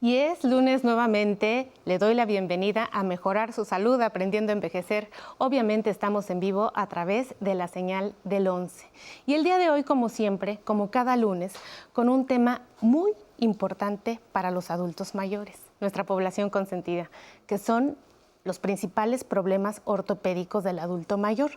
Y es lunes nuevamente, le doy la bienvenida a Mejorar su Salud, Aprendiendo a Envejecer. Obviamente estamos en vivo a través de la señal del 11. Y el día de hoy, como siempre, como cada lunes, con un tema muy importante para los adultos mayores, nuestra población consentida, que son los principales problemas ortopédicos del adulto mayor.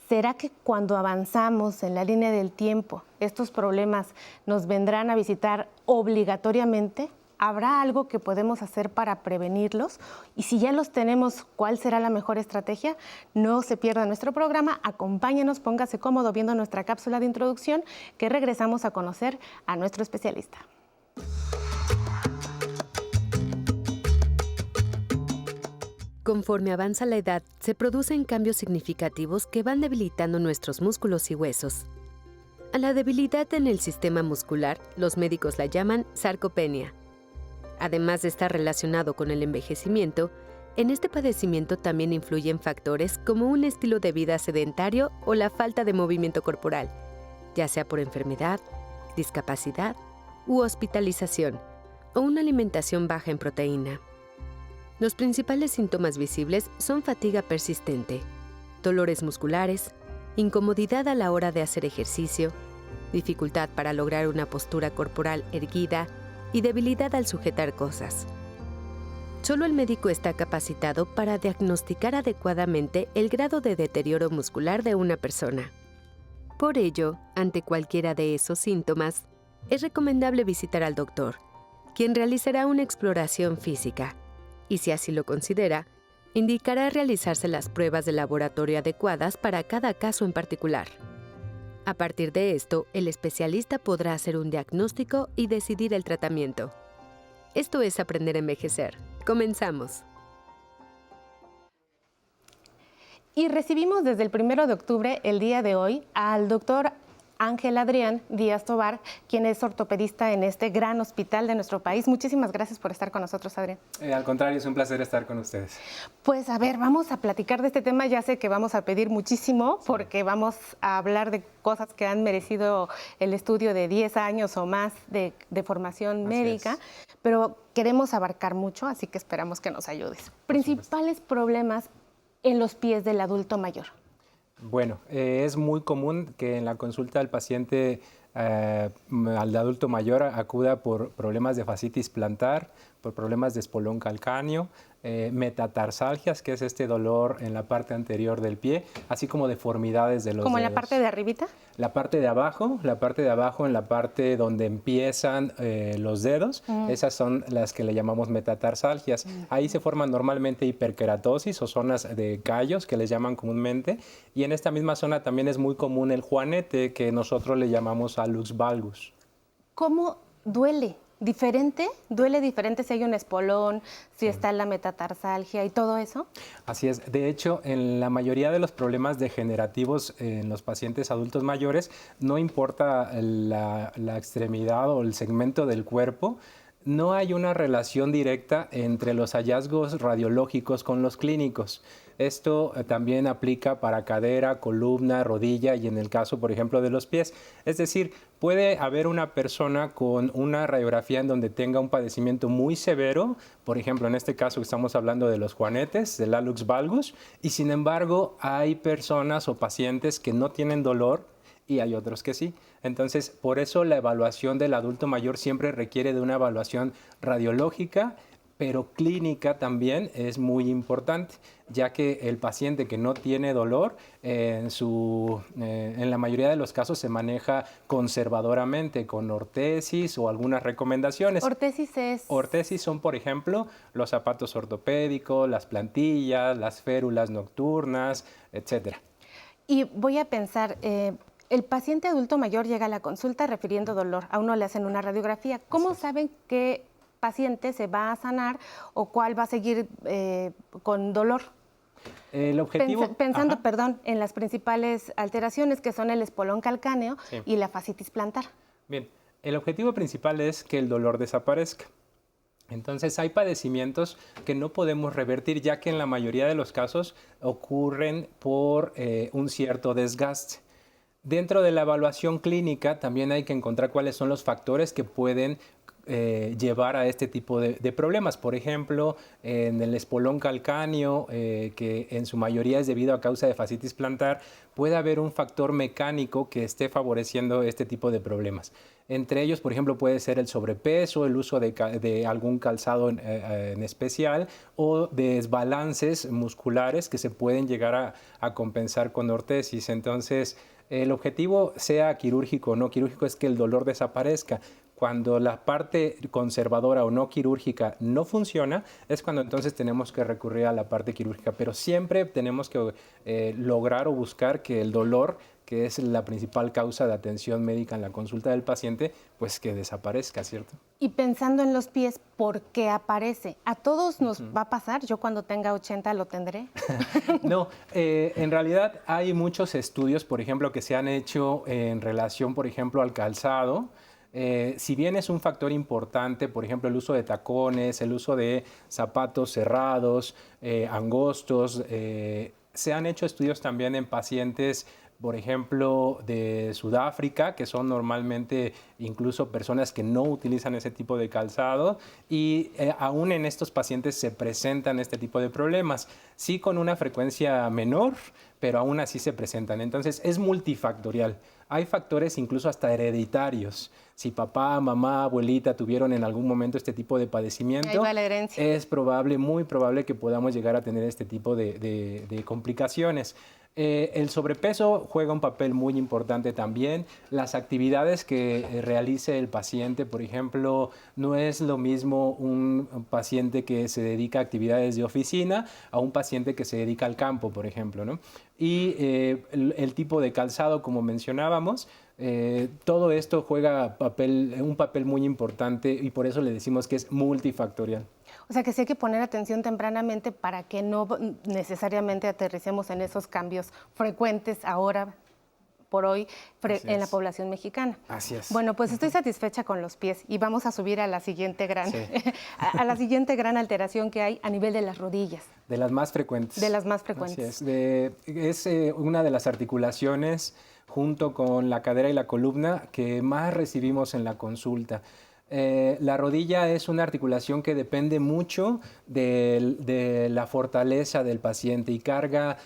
¿Será que cuando avanzamos en la línea del tiempo, estos problemas nos vendrán a visitar obligatoriamente? ¿Habrá algo que podemos hacer para prevenirlos? Y si ya los tenemos, ¿cuál será la mejor estrategia? No se pierda nuestro programa, acompáñenos, póngase cómodo viendo nuestra cápsula de introducción, que regresamos a conocer a nuestro especialista. Conforme avanza la edad, se producen cambios significativos que van debilitando nuestros músculos y huesos. A la debilidad en el sistema muscular, los médicos la llaman sarcopenia. Además de estar relacionado con el envejecimiento, en este padecimiento también influyen factores como un estilo de vida sedentario o la falta de movimiento corporal, ya sea por enfermedad, discapacidad u hospitalización, o una alimentación baja en proteína. Los principales síntomas visibles son fatiga persistente, dolores musculares, incomodidad a la hora de hacer ejercicio, dificultad para lograr una postura corporal erguida y debilidad al sujetar cosas. Solo el médico está capacitado para diagnosticar adecuadamente el grado de deterioro muscular de una persona. Por ello, ante cualquiera de esos síntomas, es recomendable visitar al doctor, quien realizará una exploración física y, si así lo considera, indicará realizarse las pruebas de laboratorio adecuadas para cada caso en particular. A partir de esto, el especialista podrá hacer un diagnóstico y decidir el tratamiento. Esto es Aprender a Envejecer. Comenzamos. Y recibimos desde el 1 de octubre, el día de hoy, al doctor Ángel Adrián Díaz Tobar, quien es ortopedista en este gran hospital de nuestro país. Muchísimas gracias por estar con nosotros, Adrián. Al contrario, es un placer estar con ustedes. Pues a ver, vamos a platicar de este tema. Ya sé que vamos a pedir muchísimo porque vamos a hablar de cosas que han merecido el estudio de 10 años o más de formación médica, pero queremos abarcar mucho, así que esperamos que nos ayudes. Principales problemas en los pies del adulto mayor. Bueno, es muy común que en la consulta del paciente, al adulto mayor, acuda por problemas de fascitis plantar, por problemas de espolón calcáneo, metatarsalgias, que es este dolor en la parte anterior del pie, así como deformidades de los dedos. ¿Como en la parte de arribita? La parte de abajo en la parte donde empiezan los dedos, esas son las que le llamamos metatarsalgias. Ahí se forman normalmente hiperkeratosis o zonas de callos, que les llaman comúnmente, y en esta misma zona también es muy común el juanete, que nosotros le llamamos hallux valgus. ¿Cómo duele? ¿Diferente? ¿Duele diferente si hay un espolón, si está la metatarsalgia y todo eso? Así es. De hecho, en la mayoría de los problemas degenerativos en los pacientes adultos mayores, no importa la extremidad o el segmento del cuerpo, no hay una relación directa entre los hallazgos radiológicos con los clínicos. Esto también aplica para cadera, columna, rodilla y en el caso, por ejemplo, de los pies. Es decir, puede haber una persona con una radiografía en donde tenga un padecimiento muy severo, por ejemplo, en este caso estamos hablando de los juanetes, del hallux valgus, y sin embargo hay personas o pacientes que no tienen dolor y hay otros que sí. Entonces, por eso la evaluación del adulto mayor siempre requiere de una evaluación radiológica, pero clínica también es muy importante, ya que el paciente que no tiene dolor, en la mayoría de los casos se maneja conservadoramente con ortesis o algunas recomendaciones. ¿Ortesis es? Ortesis son, por ejemplo, los zapatos ortopédicos, las plantillas, las férulas nocturnas, etcétera. Y voy a pensar, el paciente adulto mayor llega a la consulta refiriendo dolor. A uno le hacen una radiografía. ¿Cómo saben qué paciente se va a sanar o cuál va a seguir con dolor? El objetivo... Pensando, perdón, en las principales alteraciones que son el espolón calcáneo y la fascitis plantar. Bien, el objetivo principal es que el dolor desaparezca. Entonces hay padecimientos que no podemos revertir, ya que en la mayoría de los casos ocurren por un cierto desgaste. Dentro de la evaluación clínica también hay que encontrar cuáles son los factores que pueden llevar a este tipo de problemas. Por ejemplo, en el espolón calcáneo, que en su mayoría es debido a causa de fascitis plantar, puede haber un factor mecánico que esté favoreciendo este tipo de problemas. Entre ellos, por ejemplo, puede ser el sobrepeso, el uso de algún calzado en especial o desbalances musculares que se pueden llegar a compensar con ortesis. Entonces, el objetivo, sea quirúrgico o no quirúrgico, es que el dolor desaparezca. Cuando la parte conservadora o no quirúrgica no funciona, es cuando entonces tenemos que recurrir a la parte quirúrgica. Pero siempre tenemos que lograr o buscar que el dolor, que es la principal causa de atención médica en la consulta del paciente, pues que desaparezca, ¿cierto? Y pensando en los pies, ¿por qué aparece? ¿A todos nos va a pasar? ¿Yo cuando tenga 80 lo tendré? No, en realidad hay muchos estudios, por ejemplo, que se han hecho en relación, por ejemplo, al calzado. Si bien es un factor importante, por ejemplo, el uso de tacones, el uso de zapatos cerrados, angostos, se han hecho estudios también en pacientes, por ejemplo, de Sudáfrica, que son normalmente incluso personas que no utilizan ese tipo de calzado, y aún en estos pacientes se presentan este tipo de problemas, sí con una frecuencia menor, pero aún así se presentan. Entonces es multifactorial. Hay factores incluso hasta hereditarios. Si papá, mamá, abuelita tuvieron en algún momento este tipo de padecimiento, ahí va la herencia. Es probable, muy probable que podamos llegar a tener este tipo de complicaciones. El sobrepeso juega un papel muy importante también. Las actividades que realice el paciente, por ejemplo, no es lo mismo un paciente que se dedica a actividades de oficina a un paciente que se dedica al campo, por ejemplo, ¿no? Y el tipo de calzado, como mencionábamos, todo esto juega un papel muy importante y por eso le decimos que es multifactorial. O sea que sí hay que poner atención tempranamente para que no necesariamente aterricemos en esos cambios frecuentes ahora por hoy en la población mexicana. Así es. Bueno, pues estoy satisfecha con los pies y vamos a subir a la siguiente a la siguiente gran alteración que hay a nivel de las rodillas. De las más frecuentes. De las más frecuentes. Así es. Es una de las articulaciones junto con la cadera y la columna que más recibimos en la consulta. La rodilla es una articulación que depende mucho de la fortaleza del paciente y carga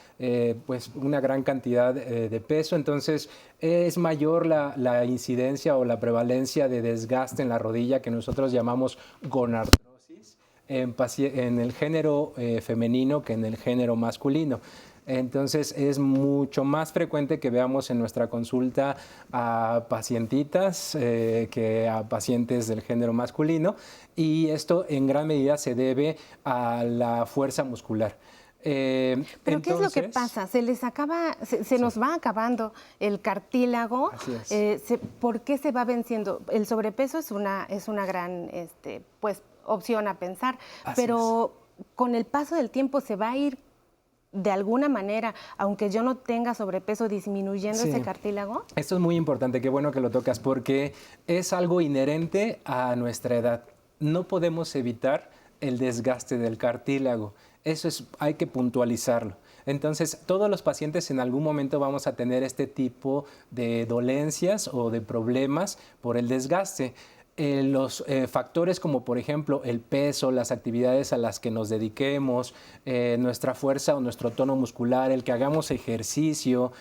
pues una gran cantidad de peso, entonces es mayor la incidencia o la prevalencia de desgaste en la rodilla que nosotros llamamos gonartrosis en el género femenino que en el género masculino. Entonces es mucho más frecuente que veamos en nuestra consulta a pacientitas que a pacientes del género masculino y esto en gran medida se debe a la fuerza muscular. Pero entonces, ¿qué es lo que pasa? Se les acaba, se nos va acabando el cartílago. Así es. ¿Por qué se va venciendo? El sobrepeso es una gran pues, opción a pensar, pero con el paso del tiempo se va a ir de alguna manera, aunque yo no tenga sobrepeso, disminuyendo ese cartílago. Esto es muy importante, qué bueno que lo tocas, porque es algo inherente a nuestra edad. No podemos evitar el desgaste del cartílago. Hay que puntualizarlo. Entonces, todos los pacientes en algún momento vamos a tener este tipo de dolencias o de problemas por el desgaste. Los factores como por ejemplo el peso, las actividades a las que nos dediquemos, nuestra fuerza o nuestro tono muscular, el que hagamos ejercicio,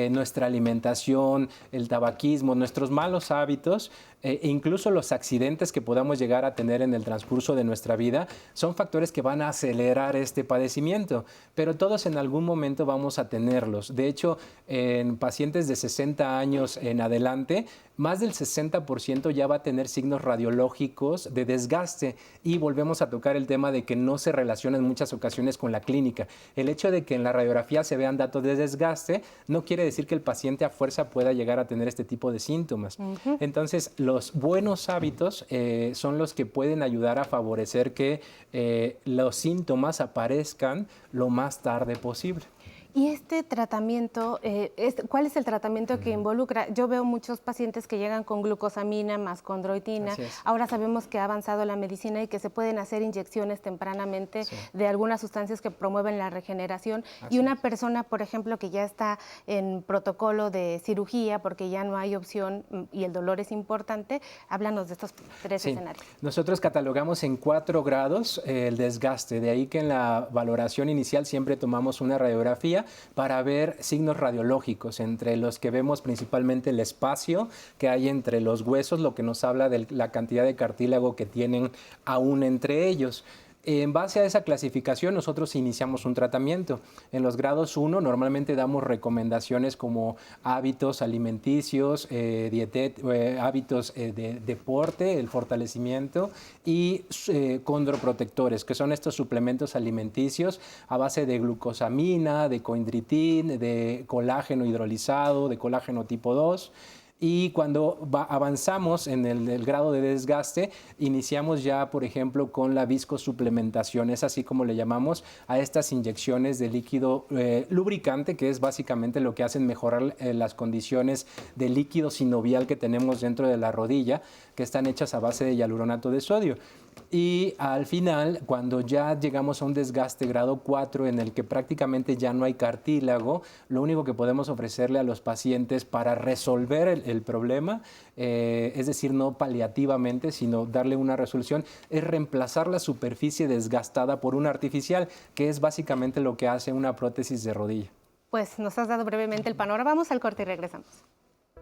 nuestra alimentación, el tabaquismo, nuestros malos hábitos e incluso los accidentes que podamos llegar a tener en el transcurso de nuestra vida son factores que van a acelerar este padecimiento, pero todos en algún momento vamos a tenerlos. De hecho, en pacientes de 60 años en adelante, más del 60% ya va a tener signos radiológicos de desgaste y volvemos a tocar el tema de que no se relaciona en muchas ocasiones con la clínica. El hecho de que en la radiografía se vean datos de desgaste no quiere decir que el paciente a fuerza pueda llegar a tener este tipo de síntomas. Entonces, los buenos hábitos son los que pueden ayudar a favorecer que los síntomas aparezcan lo más tarde posible. Y este tratamiento, ¿cuál es el tratamiento que involucra? Yo veo muchos pacientes que llegan con glucosamina más condroitina. Ahora sabemos que ha avanzado la medicina y que se pueden hacer inyecciones tempranamente de algunas sustancias que promueven la regeneración. Y una persona, por ejemplo, que ya está en protocolo de cirugía porque ya no hay opción y el dolor es importante, háblanos de estos tres escenarios. Nosotros catalogamos en 4 grados el desgaste, de ahí que en la valoración inicial siempre tomamos una radiografía para ver signos radiológicos, entre los que vemos principalmente el espacio que hay entre los huesos, lo que nos habla de la cantidad de cartílago que tienen aún entre ellos. En base a esa clasificación, nosotros iniciamos un tratamiento. En los grados 1 normalmente damos recomendaciones como hábitos alimenticios, hábitos de deporte, el fortalecimiento y condroprotectores, que son estos suplementos alimenticios a base de glucosamina, de coindritín, de colágeno hidrolizado, de colágeno tipo 2. Y cuando avanzamos en el grado de desgaste, iniciamos ya, por ejemplo, con la viscosuplementación. Es así como le llamamos a estas inyecciones de líquido lubricante, que es básicamente lo que hacen mejorar las condiciones de líquido sinovial que tenemos dentro de la rodilla, que están hechas a base de hialuronato de sodio. Y al final, cuando ya llegamos a un desgaste grado 4 en el que prácticamente ya no hay cartílago, lo único que podemos ofrecerle a los pacientes para resolver el problema, es decir, no paliativamente, sino darle una resolución, es reemplazar la superficie desgastada por una artificial, que es básicamente lo que hace una prótesis de rodilla. Pues nos has dado brevemente el panorama. Vamos al corte y regresamos.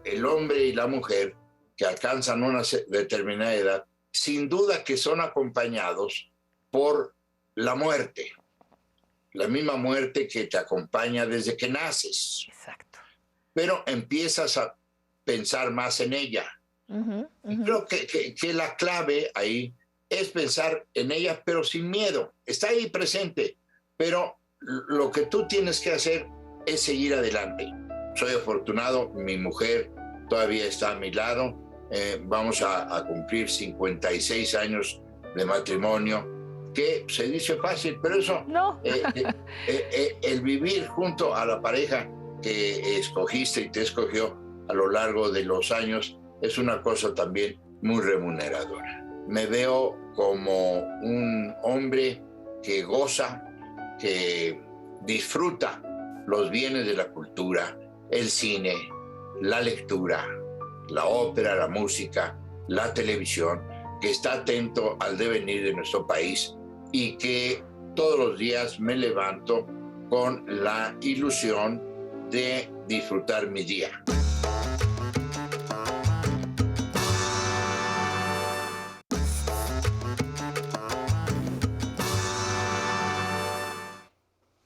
El hombre y la mujer que alcanzan una determinada edad, sin duda que son acompañados por la muerte, la misma muerte que te acompaña desde que naces. Exacto. Pero empiezas a pensar más en ella. Creo que la clave ahí es pensar en ella, pero sin miedo. Está ahí presente, pero lo que tú tienes que hacer es seguir adelante. Soy afortunado, mi mujer todavía está a mi lado. Vamos a cumplir 56 años de matrimonio, que se dice fácil, pero eso, no. El vivir junto a la pareja que escogiste y te escogió a lo largo de los años, es una cosa también muy remuneradora. Me veo como un hombre que goza, que disfruta los bienes de la cultura, el cine, la lectura, la ópera, la música, la televisión, que está atento al devenir de nuestro país y que todos los días me levanto con la ilusión de disfrutar mi día.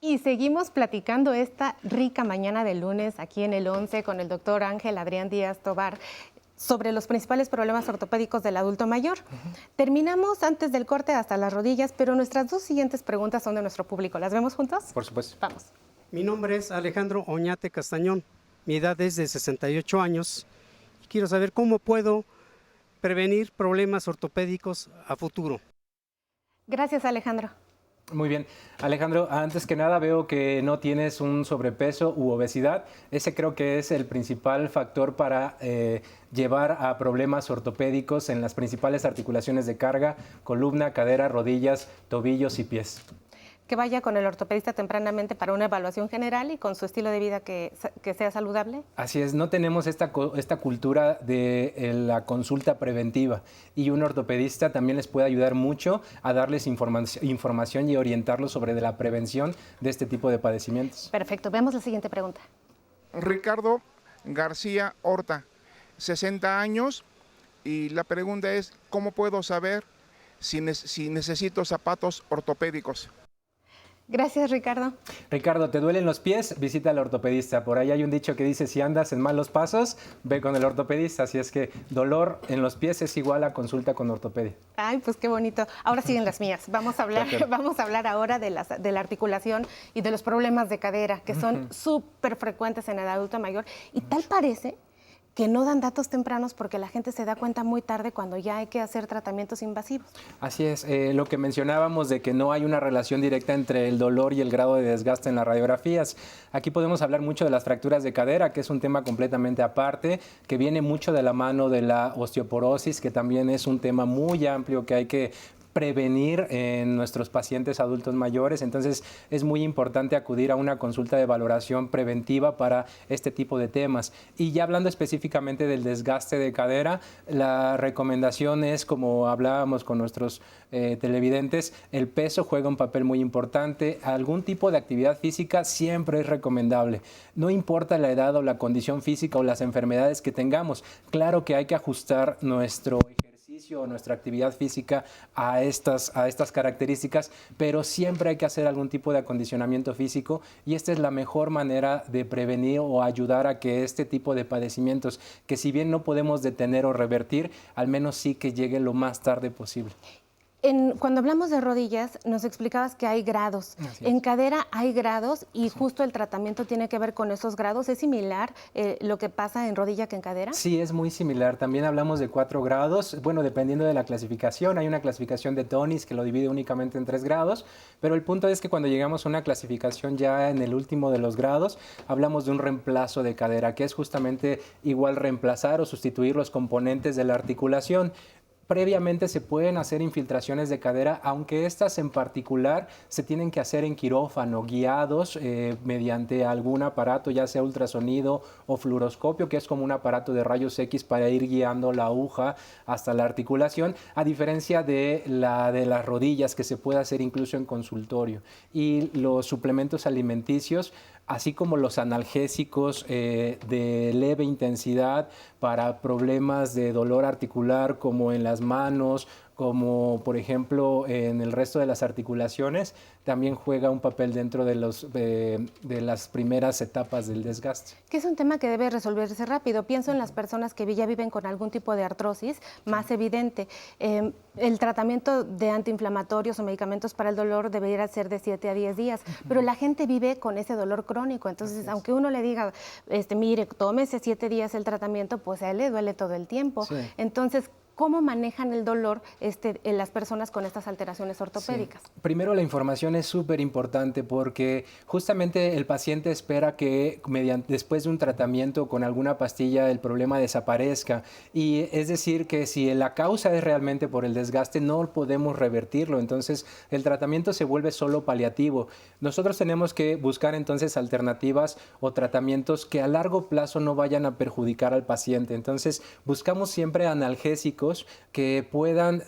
Y seguimos platicando esta rica mañana de lunes aquí en el 11 con el doctor Ángel Adrián Díaz Tobar sobre los principales problemas ortopédicos del adulto mayor. Terminamos antes del corte hasta las rodillas, pero nuestras dos siguientes preguntas son de nuestro público. ¿Las vemos juntos? Por supuesto. Vamos. Mi nombre es Alejandro Oñate Castañón. Mi edad es de 68 años. Y quiero saber cómo puedo prevenir problemas ortopédicos a futuro. Gracias, Alejandro. Muy bien. Alejandro, antes que nada veo que no tienes un sobrepeso u obesidad. Ese creo que es el principal factor para llevar a problemas ortopédicos en las principales articulaciones de carga, columna, cadera, rodillas, tobillos y pies. Que vaya con el ortopedista tempranamente para una evaluación general y con su estilo de vida que sea saludable. Así es, no tenemos esta cultura de la consulta preventiva y un ortopedista también les puede ayudar mucho a darles información y orientarlos sobre la prevención de este tipo de padecimientos. Perfecto, veamos la siguiente pregunta. Ricardo García Horta, 60 años, y la pregunta es, ¿cómo puedo saber si necesito zapatos ortopédicos? Gracias, Ricardo. Ricardo, ¿te duelen los pies? Visita al ortopedista. Por ahí hay un dicho que dice, si andas en malos pasos, ve con el ortopedista. Así es que dolor en los pies es igual a consulta con ortopedia. Ay, pues qué bonito. Ahora siguen las mías. Vamos a hablar ahora de la articulación y de los problemas de cadera, que son súper frecuentes en el adulto mayor. Y tal parece que no dan datos tempranos porque la gente se da cuenta muy tarde cuando ya hay que hacer tratamientos invasivos. Así es, lo que mencionábamos de que no hay una relación directa entre el dolor y el grado de desgaste en las radiografías. Aquí podemos hablar mucho de las fracturas de cadera, que es un tema completamente aparte, que viene mucho de la mano de la osteoporosis, que también es un tema muy amplio que hay que prevenir en nuestros pacientes adultos mayores. Entonces es muy importante acudir a una consulta de valoración preventiva para este tipo de temas. Y ya hablando específicamente del desgaste de cadera, la recomendación es, como hablábamos con nuestros televidentes, el peso juega un papel muy importante. Algún tipo de actividad física siempre es recomendable. No importa la edad o la condición física o las enfermedades que tengamos. Claro que hay que ajustar nuestro ejercicio o nuestra actividad física a estas características, pero siempre hay que hacer algún tipo de acondicionamiento físico, y esta es la mejor manera de prevenir o ayudar a que este tipo de padecimientos, que si bien no podemos detener o revertir, al menos sí que llegue lo más tarde posible. Cuando hablamos de rodillas, nos explicabas que hay grados. En cadera hay grados y justo el tratamiento tiene que ver con esos grados. ¿Es similar lo que pasa en rodilla que en cadera? Sí, es muy similar. También hablamos de 4 grados. Bueno, dependiendo de la clasificación, hay una clasificación de Tonis que lo divide únicamente en 3 grados, pero el punto es que cuando llegamos a una clasificación ya en el último de los grados, hablamos de un reemplazo de cadera, que es justamente igual reemplazar o sustituir los componentes de la articulación. Previamente se pueden hacer infiltraciones de cadera, aunque estas en particular se tienen que hacer en quirófano, guiados mediante algún aparato, ya sea ultrasonido o fluoroscopio, que es como un aparato de rayos X para ir guiando la aguja hasta la articulación, a diferencia de las rodillas, que se puede hacer incluso en consultorio. Y los suplementos alimenticios, así como los analgésicos de leve intensidad para problemas de dolor articular, como en las manos, como por ejemplo en el resto de las articulaciones, también juega un papel dentro de las primeras etapas del desgaste. Que es un tema que debe resolverse rápido. Pienso en las personas que ya viven con algún tipo de artrosis más evidente. El tratamiento de antiinflamatorios o medicamentos para el dolor debería ser de 7 a 10 días, pero la gente vive con ese dolor crónico. Entonces, aunque uno le diga, mire, tómese 7 días el tratamiento, pues a él le duele todo el tiempo. Sí. Entonces, ¿cómo manejan el dolor en las personas con estas alteraciones ortopédicas? Sí. Primero, la información es súper importante porque justamente el paciente espera que después de un tratamiento con alguna pastilla el problema desaparezca. Y es decir, que si la causa es realmente por el desgaste, no podemos revertirlo. Entonces, el tratamiento se vuelve solo paliativo. Nosotros tenemos que buscar entonces alternativas o tratamientos que a largo plazo no vayan a perjudicar al paciente. Entonces, buscamos siempre analgésicos que puedan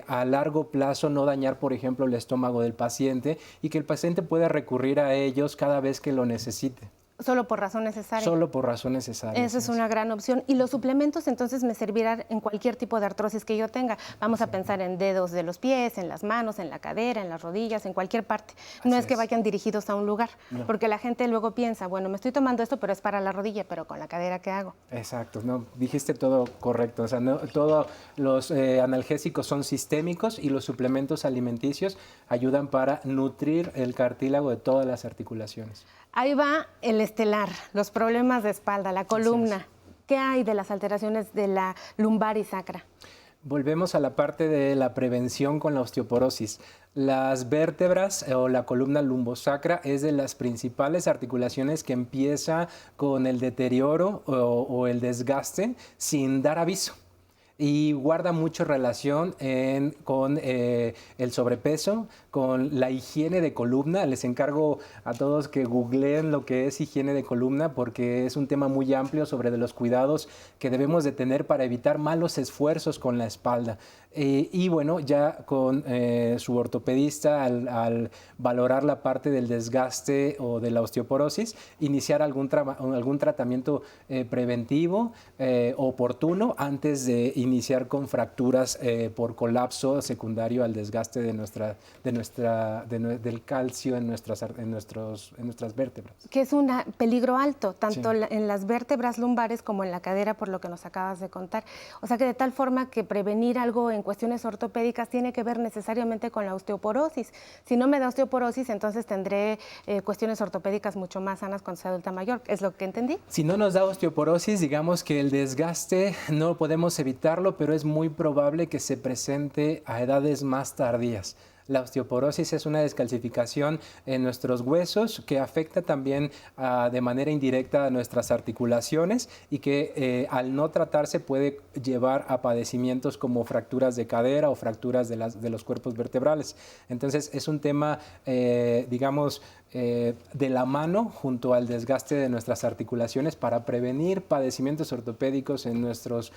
a largo plazo no dañar, por ejemplo, el estómago del paciente, y que el paciente pueda recurrir a ellos cada vez que lo necesite. Solo por razón necesaria. Solo por razón necesaria. Esa es una gran opción. Y los suplementos entonces me servirán en cualquier tipo de artrosis que yo tenga. Vamos a pensar en dedos de los pies, en las manos, en la cadera, en las rodillas, en cualquier parte. No es que vayan dirigidos a un lugar, porque la gente luego piensa, bueno, me estoy tomando esto, pero es para la rodilla, pero con la cadera, ¿qué hago? Exacto, no, dijiste todo correcto. O sea, todos los analgésicos son sistémicos y los suplementos alimenticios ayudan para nutrir el cartílago de todas las articulaciones. Ahí va el estelar, los problemas de espalda, la columna. ¿Qué hay de las alteraciones de la lumbar y sacra? Volvemos a la parte de la prevención con la osteoporosis. Las vértebras o la columna lumbosacra es de las principales articulaciones que empieza con el deterioro o el desgaste sin dar aviso. Y guarda mucho relación con el sobrepeso, con la higiene de columna. Les encargo a todos que googleen lo que es higiene de columna, porque es un tema muy amplio sobre los cuidados que debemos de tener para evitar malos esfuerzos con la espalda. Y bueno, ya con su ortopedista, al valorar la parte del desgaste o de la osteoporosis, iniciar algún tratamiento preventivo oportuno antes de iniciar con fracturas por colapso secundario al desgaste del calcio en nuestras vértebras. Que es un peligro alto, tanto en las vértebras lumbares como en la cadera, por lo que nos acabas de contar. O sea que de tal forma que prevenir algo en en cuestiones ortopédicas tiene que ver necesariamente con la osteoporosis. Si no me da osteoporosis, entonces tendré cuestiones ortopédicas mucho más sanas cuando sea adulta mayor. ¿Es lo que entendí? Si no nos da osteoporosis, digamos que el desgaste no podemos evitarlo, pero es muy probable que se presente a edades más tardías. La osteoporosis es una descalcificación en nuestros huesos que afecta también de manera indirecta a nuestras articulaciones y que al no tratarse puede llevar a padecimientos como fracturas de cadera o fracturas de los cuerpos vertebrales. Entonces es un tema, digamos, de la mano junto al desgaste de nuestras articulaciones para prevenir padecimientos ortopédicos en nuestros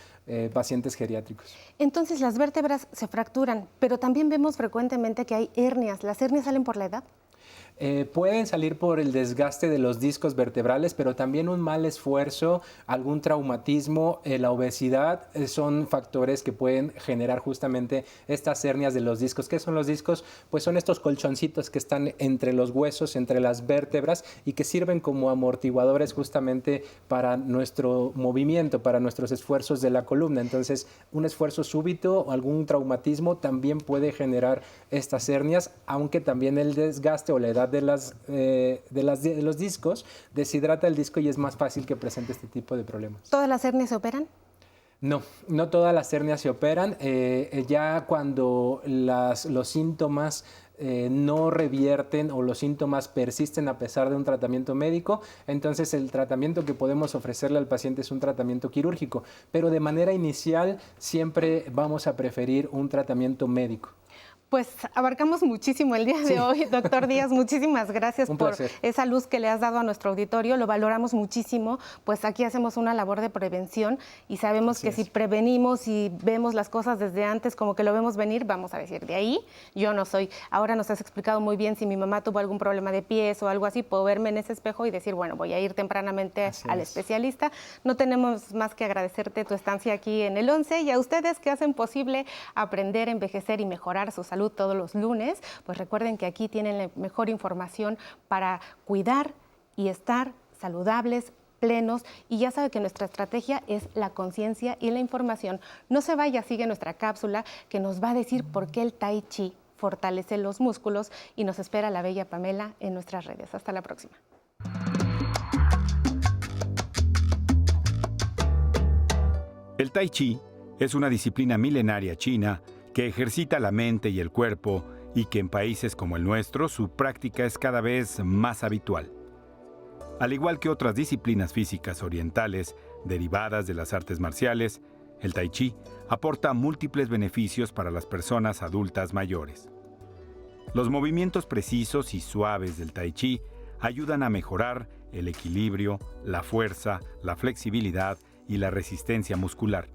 pacientes geriátricos. Entonces las vértebras se fracturan, pero también vemos frecuentemente que hay hernias. ¿Las hernias salen por la edad? Pueden salir por el desgaste de los discos vertebrales, pero también un mal esfuerzo, algún traumatismo, la obesidad, son factores que pueden generar justamente estas hernias de los discos. ¿Qué son los discos? Pues son estos colchoncitos que están entre los huesos, entre las vértebras y que sirven como amortiguadores justamente para nuestro movimiento, para nuestros esfuerzos de la columna. Entonces, un esfuerzo súbito o algún traumatismo también puede generar estas hernias, aunque también el desgaste o la edad de los discos deshidrata el disco y es más fácil que presente este tipo de problemas. ¿Todas las hernias se operan? No, no todas las hernias se operan. Ya cuando los síntomas no revierten o los síntomas persisten a pesar de un tratamiento médico, entonces el tratamiento que podemos ofrecerle al paciente es un tratamiento quirúrgico, pero de manera inicial siempre vamos a preferir un tratamiento médico. Pues abarcamos muchísimo el día de hoy, doctor Díaz, muchísimas gracias por esa luz que le has dado a nuestro auditorio, lo valoramos muchísimo, pues aquí hacemos una labor de prevención y sabemos que si prevenimos y vemos las cosas desde antes, como que lo vemos venir, vamos a decir, de ahí yo no soy. Ahora nos has explicado muy bien, si mi mamá tuvo algún problema de pies o algo así, puedo verme en ese espejo y decir, bueno, voy a ir tempranamente al especialista. No tenemos más que agradecerte tu estancia aquí en el 11 y a ustedes que hacen posible aprender, envejecer y mejorar su salud todos los lunes, pues recuerden que aquí tienen la mejor información para cuidar y estar saludables, plenos, y ya sabe que nuestra estrategia es la conciencia y la información. No se vaya, sigue nuestra cápsula que nos va a decir por qué el Tai Chi fortalece los músculos y nos espera la bella Pamela en nuestras redes. Hasta la próxima. El Tai Chi es una disciplina milenaria china que ejercita la mente y el cuerpo y que en países como el nuestro su práctica es cada vez más habitual. Al igual que otras disciplinas físicas orientales derivadas de las artes marciales, el Tai Chi aporta múltiples beneficios para las personas adultas mayores. Los movimientos precisos y suaves del Tai Chi ayudan a mejorar el equilibrio, la fuerza, la flexibilidad y la resistencia muscular.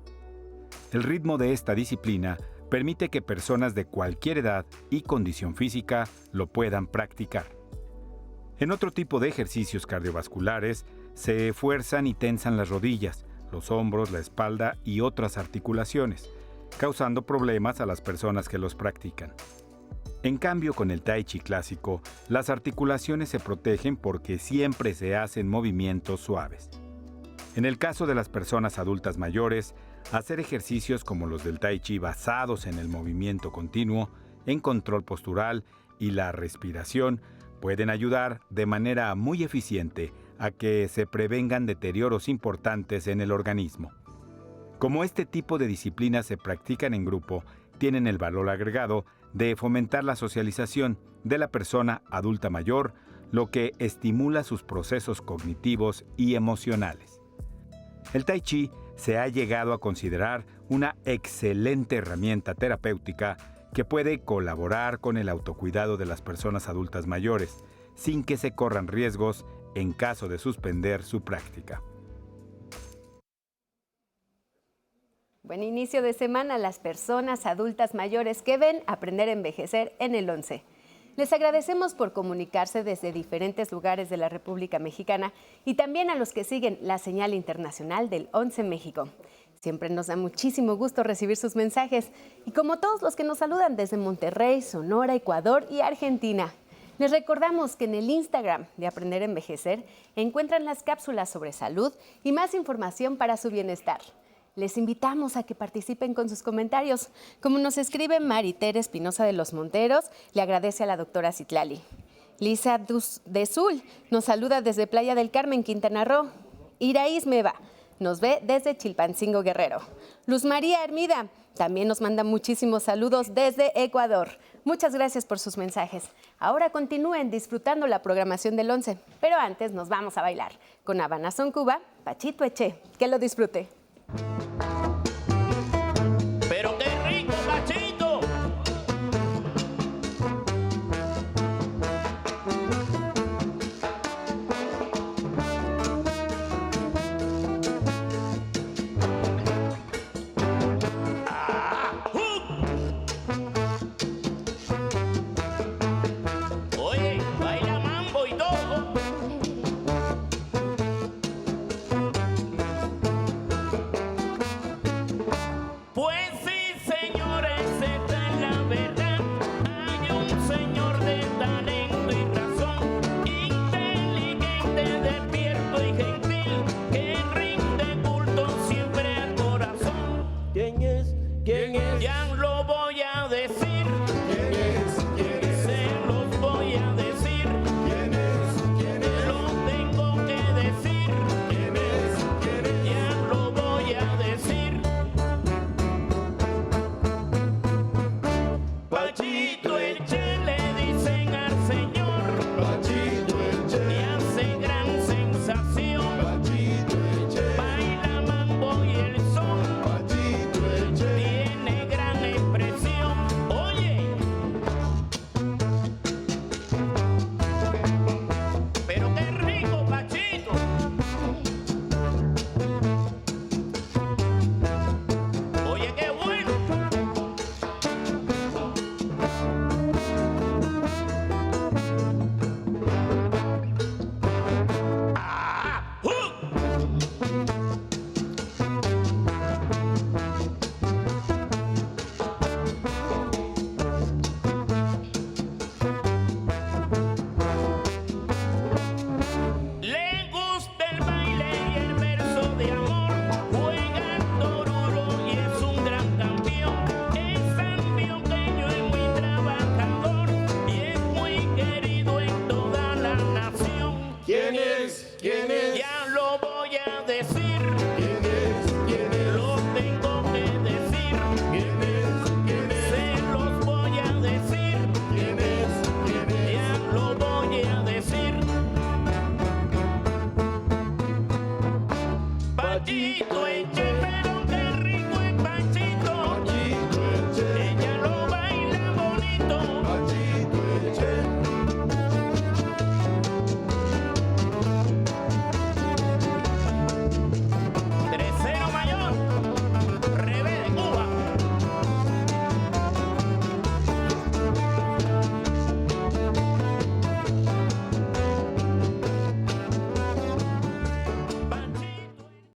El ritmo de esta disciplina permite que personas de cualquier edad y condición física lo puedan practicar. En otro tipo de ejercicios cardiovasculares, se fuerzan y tensan las rodillas, los hombros, la espalda y otras articulaciones, causando problemas a las personas que los practican. En cambio, con el Tai Chi clásico, las articulaciones se protegen porque siempre se hacen movimientos suaves. En el caso de las personas adultas mayores, hacer ejercicios como los del Tai Chi basados en el movimiento continuo, en control postural y la respiración pueden ayudar de manera muy eficiente a que se prevengan deterioros importantes en el organismo. Como este tipo de disciplinas se practican en grupo, tienen el valor agregado de fomentar la socialización de la persona adulta mayor, lo que estimula sus procesos cognitivos y emocionales. El Tai Chi se ha llegado a considerar una excelente herramienta terapéutica que puede colaborar con el autocuidado de las personas adultas mayores, sin que se corran riesgos en caso de suspender su práctica. Buen inicio de semana a las personas adultas mayores que ven Aprender a Envejecer en el 11. Les agradecemos por comunicarse desde diferentes lugares de la República Mexicana y también a los que siguen la señal internacional del 11 México. Siempre nos da muchísimo gusto recibir sus mensajes y como todos los que nos saludan desde Monterrey, Sonora, Ecuador y Argentina. Les recordamos que en el Instagram de Aprender a Envejecer encuentran las cápsulas sobre salud y más información para su bienestar. Les invitamos a que participen con sus comentarios. Como nos escribe Maritere Espinosa de los Monteros, le agradece a la doctora Citlali. Lisa de Zul nos saluda desde Playa del Carmen, Quintana Roo. Iraís Meva nos ve desde Chilpancingo, Guerrero. Luz María Hermida también nos manda muchísimos saludos desde Ecuador. Muchas gracias por sus mensajes. Ahora continúen disfrutando la programación del 11, pero antes nos vamos a bailar con Habana Son Cuba, Pachito Eché. Que lo disfrute. Pero qué rico, Pachito. Oye, baila mambo y todo. Pues sí, señores, esta es la verdad. Hay un señor de talento y razón, inteligente, despierto y gentil, que rinde culto siempre al corazón. ¿Quién es? ¿Quién es? Ya lo voy a decir. ¿Quién es? ¿Quién es? Se los voy a decir. ¿Quién es? ¿Quién es? Lo tengo que decir. ¿Quién es? ¿Quién es? Ya lo voy a decir. Pachito Eché le dicen al señor. Pachito Eché. Y hace gran sensación. Pachito Eché. Baila mambo y el son. Pachito Eché. Tiene gran expresión. Oye. Pero qué rico, Pachito. Oye, qué bueno. Le gusta el baile y el verso de amor, juega al toruro y es un gran campeón. Es antioqueño y muy trabajador y es muy querido en toda la nación. ¿Quién es? ¿Quién es?